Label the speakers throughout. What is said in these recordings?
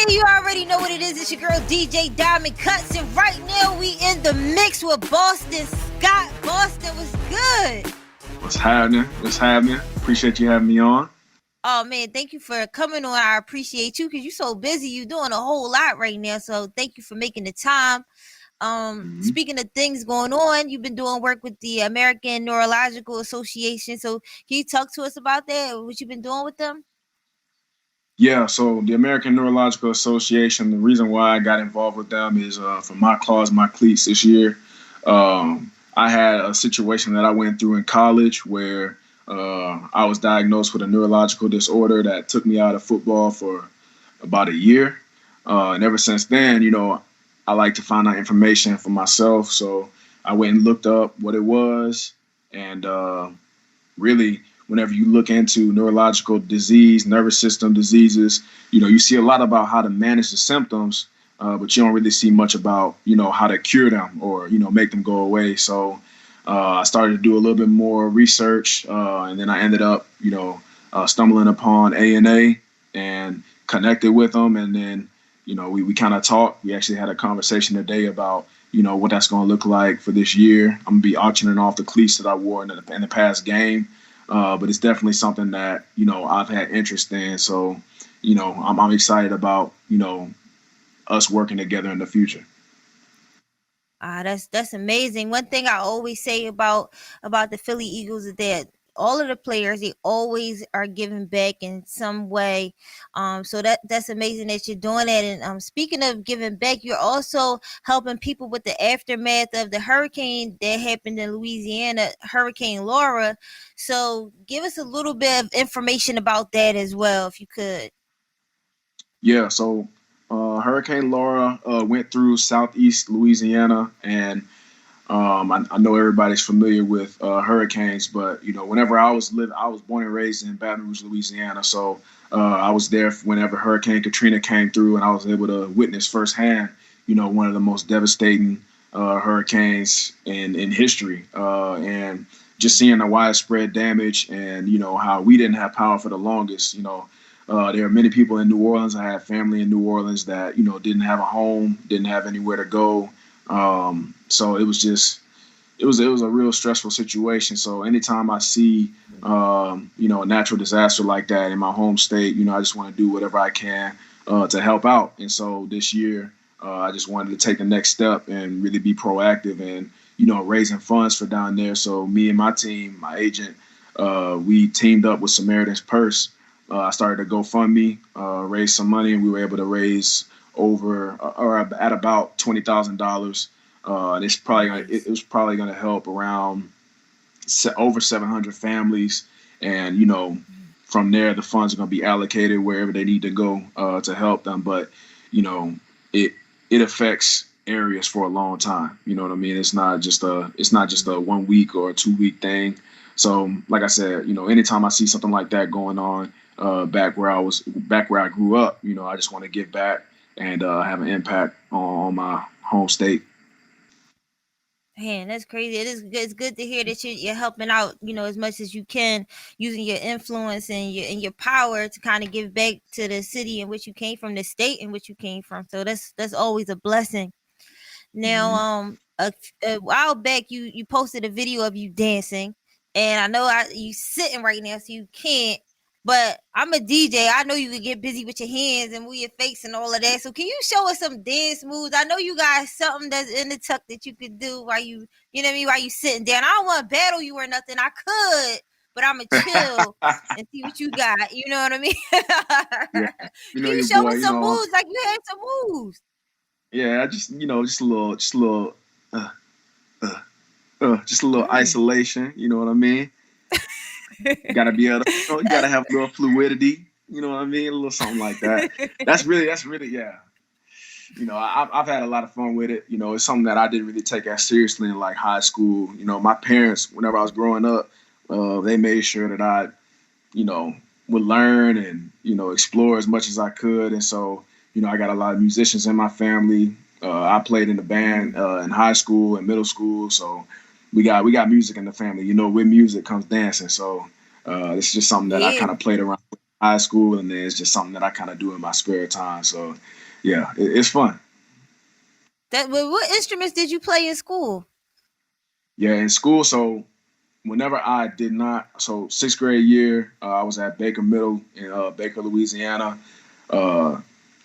Speaker 1: You already know what it is. It's your girl DJ Diamond Kuts, and right now we in the mix with Boston Scott. Boston, was good?
Speaker 2: What's happening? Appreciate you having me on.
Speaker 1: Oh man, thank you for coming on. I appreciate you because you're so busy. You're doing a whole lot right now, so thank you for making the time. Speaking of things going on, you've been doing work with the American Neurological Association. So can you talk to us about that? What you've been doing with them?
Speaker 2: Yeah, so the American Neurological Association, the reason why I got involved with them is for my claws, my cleats this year. I had a situation that I went through in college where I was diagnosed with a neurological disorder that took me out of football for about a year. And ever since then, I like to find out information for myself. So I went and looked up what it was. And really, whenever you look into neurological disease, nervous system diseases, you see a lot about how to manage the symptoms, but you don't really see much about, how to cure them or, make them go away. So I started to do a little bit more research, and then I ended up, stumbling upon ANA and connected with them. And then, we kind of talked. We actually had a conversation today about, what that's going to look like for this year. I'm going to be auctioning off the cleats that I wore in the past game. But it's definitely something that, I've had interest in. So, I'm excited about, us working together in the future.
Speaker 1: That's amazing. One thing I always say about the Philly Eagles is that all of the players, they always are giving back in some way. So that's amazing that you're doing that. And speaking of giving back, you're also helping people with the aftermath of the hurricane that happened in Louisiana, Hurricane Laura. So give us a little bit of information about that as well, if you could.
Speaker 2: Yeah, so Hurricane Laura went through southeast Louisiana, and I know everybody's familiar with hurricanes, but whenever I was born and raised in Baton Rouge, Louisiana. So I was there whenever Hurricane Katrina came through, and I was able to witness firsthand, one of the most devastating hurricanes in history, and just seeing the widespread damage, and how we didn't have power for the longest. There are many people in New Orleans. I have family in New Orleans that didn't have a home, didn't have anywhere to go. So it was a real stressful situation. So anytime I see a natural disaster like that in my home state, I just want to do whatever I can to help out. And so this year, I just wanted to take the next step and really be proactive and raising funds for down there. So me and my team, my agent, we teamed up with Samaritan's Purse. I started a GoFundMe, raised some money, and we were able to raise at about $20,000. And it was probably gonna help around over 700 families, and from there the funds are gonna be allocated wherever they need to go to help them. But it affects areas for a long time. You know what I mean? It's not just a 1 week or a 2 week thing. So like I said, anytime I see something like that going on, back where I grew up, I just want to give back and have an impact on my home state.
Speaker 1: Man, that's crazy. It's good to hear that you're helping out, as much as you can, using your influence and your power to kind of give back to the city in which you came from, the state in which you came from. So that's always a blessing. Now,
Speaker 2: Mm-hmm.
Speaker 1: a while back, you posted a video of you dancing, and I know you sitting right now, so you can't. But I'm a DJ. I know you can get busy with your hands and with your face and all of that. So can you show us some dance moves? I know you got something that's in the tuck that you could do while you know what I mean, while you sitting down. I don't want to battle you or nothing. I could, but I'ma chill and see what you got. You know what I mean?
Speaker 2: Yeah,
Speaker 1: Can you
Speaker 2: your
Speaker 1: show
Speaker 2: boy.
Speaker 1: us some moves? Like you had some moves.
Speaker 2: Yeah, uh, just a little isolation. You know what I mean? You gotta be able to, you gotta have a little fluidity. You know what I mean? A little something like that. That's really, yeah. I've had a lot of fun with it. It's something that I didn't really take as seriously in like high school. My parents, whenever I was growing up, they made sure that I, would learn and, explore as much as I could. And so, I got a lot of musicians in my family. I played in the band in high school and middle school. So we got music in the family. With music comes dancing. So it's just something that I
Speaker 1: Yeah.
Speaker 2: kind of played around with high school, and then it's just something that I kind of do in my spare time. So, yeah, it's fun.
Speaker 1: That what instruments did you play in school?
Speaker 2: Yeah, in school. So whenever I did not, so sixth grade year, I was at Baker Middle in Baker, Louisiana. Uh,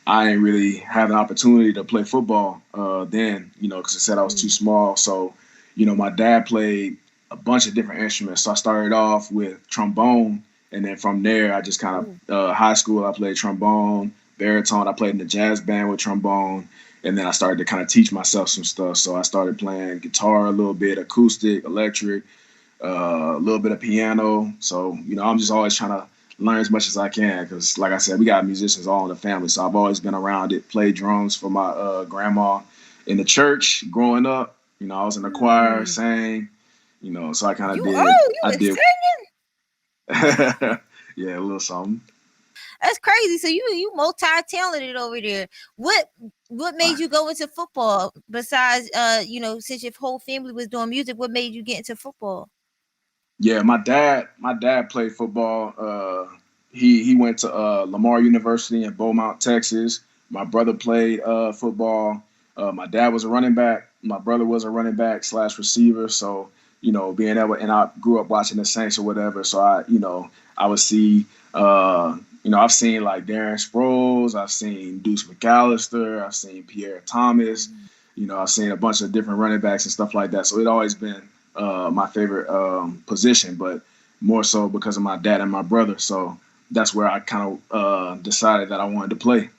Speaker 2: I didn't really have an opportunity to play football then, because I said I was too
Speaker 1: Mm.
Speaker 2: small. So, my dad played a bunch of different instruments. So I started off with trombone, and then from there, I just kind
Speaker 1: Ooh.
Speaker 2: of high school. I played trombone, baritone. I played in the jazz band with trombone, and then I started to kind of teach myself some stuff. So I started playing guitar a little bit, acoustic, electric, a little bit of piano. So, I'm just always trying to learn as much as I can because, like I said, we got musicians all in the family. So I've always been around it. Played drums for my grandma in the church growing up. I was in the choir,
Speaker 1: Mm.
Speaker 2: sang. So I kind of
Speaker 1: You
Speaker 2: did.
Speaker 1: oh, you
Speaker 2: I
Speaker 1: was
Speaker 2: did.
Speaker 1: singing?
Speaker 2: Yeah, a little something.
Speaker 1: That's crazy. So you multi-talented over there. What made you go into football besides since your whole family was doing music, what made you get into football?
Speaker 2: Yeah, my dad played football. He went to Lamar University in Beaumont, Texas. My brother played football. My dad was a running back. My brother was a running back slash receiver. So being able, and I grew up watching the Saints or whatever. So I would see. I've seen like Darren Sproles. I've seen Deuce McAllister. I've seen Pierre Thomas. I've seen a bunch of different running backs and stuff like that. So it always been my favorite position, but more so because of my dad and my brother. So that's where I kind of decided that I wanted to play.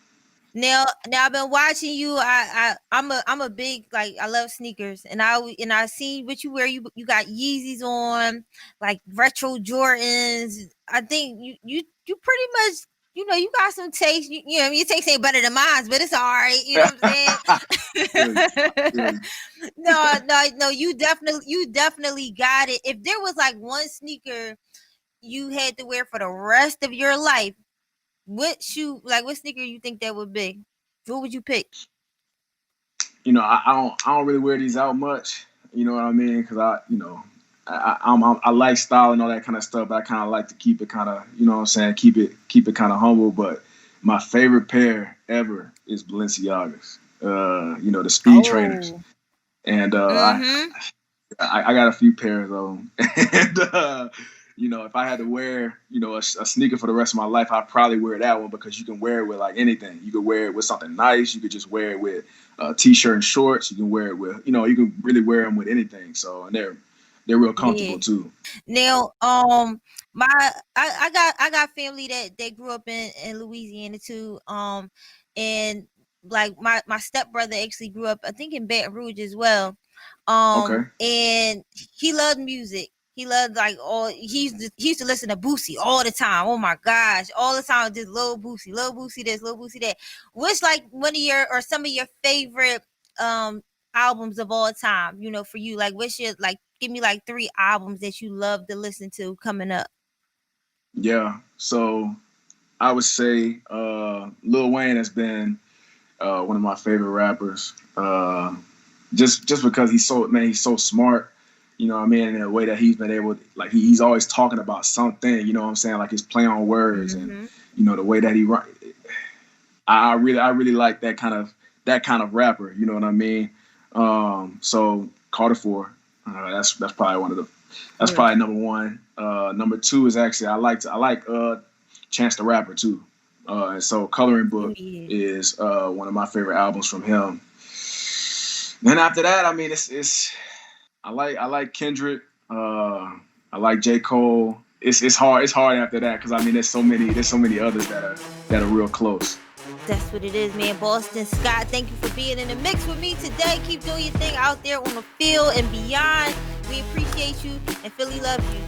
Speaker 1: Now I've been watching you. I'm a big, like, I love sneakers, and I see what you wear. You got Yeezys on, like retro Jordans. I think you pretty much, you got some taste. Your taste ain't better than mine, but it's all right. You know what
Speaker 2: Really,
Speaker 1: I'm saying?
Speaker 2: really.
Speaker 1: No. You definitely got it. If there was like one sneaker you had to wear for the rest of your life, what sneaker you think that would be? What would you pick?
Speaker 2: I don't really wear these out much. You know what I mean? Because I like style and all that kind of stuff. But I kind of like to keep it kind of, what I'm saying, keep it kind of humble. But my favorite pair ever is Balenciagas. The Speed Trainers,
Speaker 1: Oh.
Speaker 2: and
Speaker 1: Mm-hmm.
Speaker 2: I got a few pairs of them. And if I had to wear a sneaker for the rest of my life, I'd probably wear that one because you can wear it with like anything. You could wear it with something nice. You could just wear it with a t-shirt and shorts. You can wear it with you can really wear them with anything. So and they're real
Speaker 1: Yeah.
Speaker 2: comfortable too.
Speaker 1: Now, my I got family that grew up in Louisiana too. And like my stepbrother actually grew up, I think, in Baton Rouge as well.
Speaker 2: Okay.
Speaker 1: And he loved music. He loved, like, he used to listen to Boosie all the time. Oh my gosh, all the time, just Lil Boosie this, Lil Boosie that. What's like one of your or some of your favorite um albums of all time? For you, like, what's your, like, give me like three albums that you love to listen to coming up.
Speaker 2: Yeah. So I would say Lil Wayne has been one of my favorite rappers. Just because he's so smart. You know what I mean? In a way that he's been able to, like he's always talking about something, you know what I'm saying? Like his play on words and
Speaker 1: Mm-hmm.
Speaker 2: the way that he I really like that kind of rapper, you know what I mean? So Carter 4, that's probably that's
Speaker 1: Yeah.
Speaker 2: probably number one. Number two is actually I like Chance the Rapper too. And so Coloring
Speaker 1: Oh,
Speaker 2: Book
Speaker 1: yeah.
Speaker 2: is one of my favorite albums from him. Then after that, I mean, it's I like Kendrick. I like J. Cole. It's hard after that because I mean there's so many others that are real close.
Speaker 1: That's what it is, man. Boston Scott, thank you for being in the mix with me today. Keep doing your thing out there on the field and beyond. We appreciate you, and Philly loves you.